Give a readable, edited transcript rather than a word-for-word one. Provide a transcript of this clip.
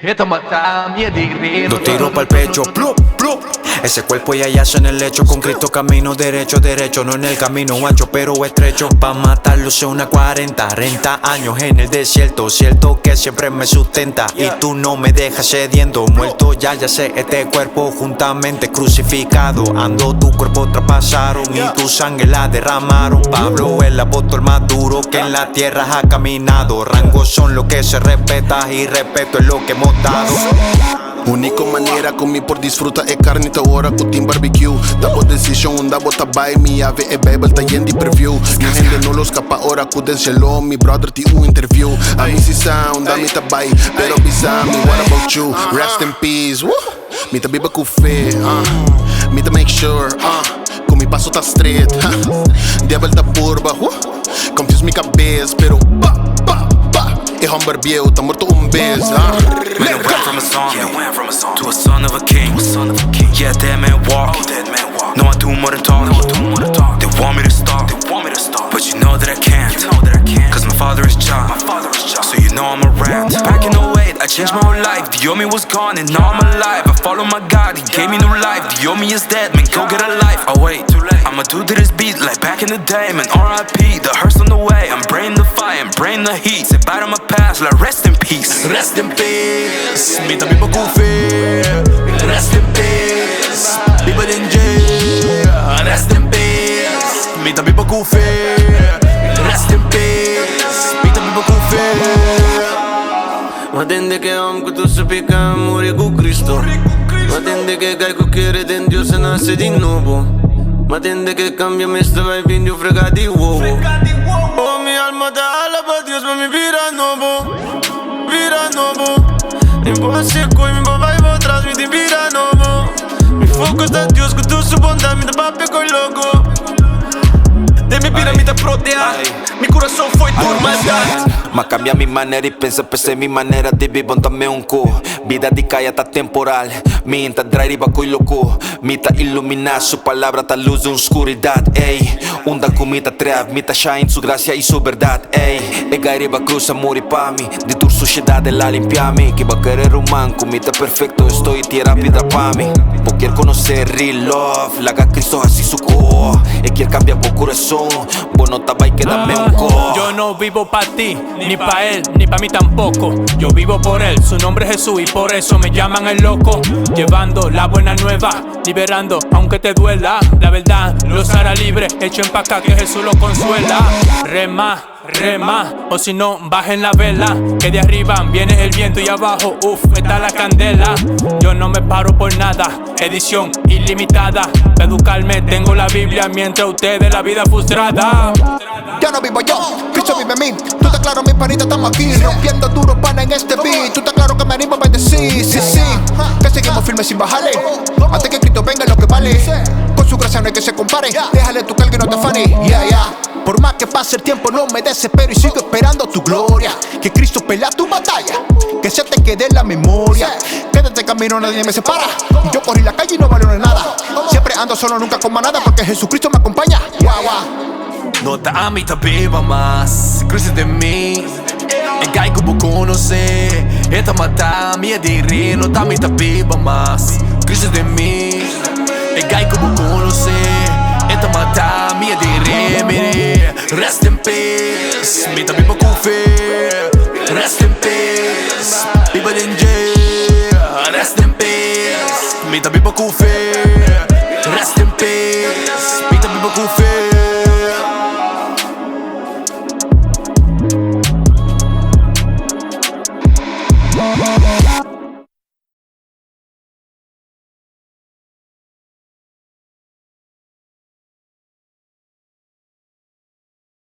Esta mata mi diré. Dos tiros pa'l pecho, plup, plup. Ese cuerpo ya yace en el lecho. Con Cristo camino derecho, derecho. No en el camino ancho, pero estrecho. Pa' matarlo son una 40 años en el desierto. Cierto que siempre me sustenta y tú no me dejas cediendo. Muerto ya sé este cuerpo juntamente crucificado. Ando, tu cuerpo traspasaron y tu sangre la derramaron. Pablo, el apóstol más duro que en la tierra ha caminado. Rangos son lo que se respeta y respeto es lo que hemos dado. Única maneira comi por disfruta é carne ta hora com team barbecue. Dabo decision, dabo tabay, mi ave e Bible ta yendi preview. Mi gente no los capa ora ku den selo, mi brother ti un interview. A mi si sound, a mi tabay, pero bisa mi what about you? Rest in peace, woo. Mi ta biba ku fe, mi ta make sure, com mi passo ta straight, Devil ta purba, confuse mi cabeça, pero e hamburbieu, ta morto vez, Man, I went from a song to a son of a king. Yeah, dead man walk. No, I do more than talk. They want me to stop, but you know that I can't. Cause my father is Jah, so you know I'm a rat. Back in 08, I changed my whole life. The Yomi was gone and now I'm alive. I follow my God, he gave me new life. The Yomi is dead, man, go get a life. Oh wait, I'ma do to this beat like back in the day, man. R.I.P. The hearse on the way. I'm bringing the fire, I'm bringing the heat. Say bye to my past, like rest in peace. Rest in peace, mi ta biba kufi. Rest in peace, biba din jail. Rest in peace, mi ta biba kufi. Rest in peace, mi ta biba kufi. Ma attende che om tu si picca muore con Cristo. Ma attende che cai con chiere ten Dio se nasce di nuovo. Ma attende che cambia me stava e vindio fregati uovo. Oh mi alma te alaba Dios ma mi vira nuovo. Vira nuovo. Mi può secco e mi può vai por atrás mi ti vira nuovo. Mi foco está Dios con tu su bondad mi te papi con loco. De mi vida mi te protea. Mi corazón foi tu maldad. Ma cambia mi manera y pensa per mi manera di vivere también un cu. Vida di caia ta temporal, mi inta drive ba coi loco. Mi ta ilumina su palabra ta luz en oscuridad, ey. Unda comita trev, mi ta shine su gracia y su verdad, ey. E gairi ba cruz amori pa mi, di tur sociedade la limpiami. Que va querer un man, comita perfecto, estoy tierra pida pa mi. Po quier conocer real love, laga Cristo así su co. E quier cambiar po corazón, bueno ta vai que dame un co. Yo no vivo pa ti, ni pa él, ni pa mí tampoco. Yo vivo por él, su nombre es Jesús y por eso me llaman el loco. Llevando la buena nueva, liberando aunque te duela. La verdad los hará libre, echen pa' acá que Jesús lo consuela. Rema, rema, o si no bajen la vela. Que de arriba viene el viento y abajo, está la candela. Yo no me paro por nada, edición ilimitada. Para educarme tengo la Biblia mientras ustedes la vida frustrada. Ya no vivo yo, Cristo vive en mí. Tú estás claro, mi panita, estamos aquí rompiendo duro pana en este beat. Tú estás claro que me animo a bendecir, sí, sí. Que seguimos firmes sin bajarle. Antes que Cristo venga lo que vale. Con su gracia no hay que se compare. Déjale tu carga y no te afane, yeah. Por más que pase el tiempo no me desespero y sigo esperando tu gloria. Que Cristo pelea tu batalla, que se te quede en la memoria. Quédate camino, nadie me separa. Yo corrí la calle y no valió nada. Siempre ando solo, nunca con manada, porque Jesucristo me acompaña. No te ami ta biba mas, Cristo de mí. E gai kubo conoce, esta mata mi diré. No te ami ta biba mas, Cristo de mí. E gai kubo conoce, esta mata mi diré. Mire, rest in peace, mi ta biba kufi. Rest in peace, biba din jail. Rest in peace, mi ta biba kufi.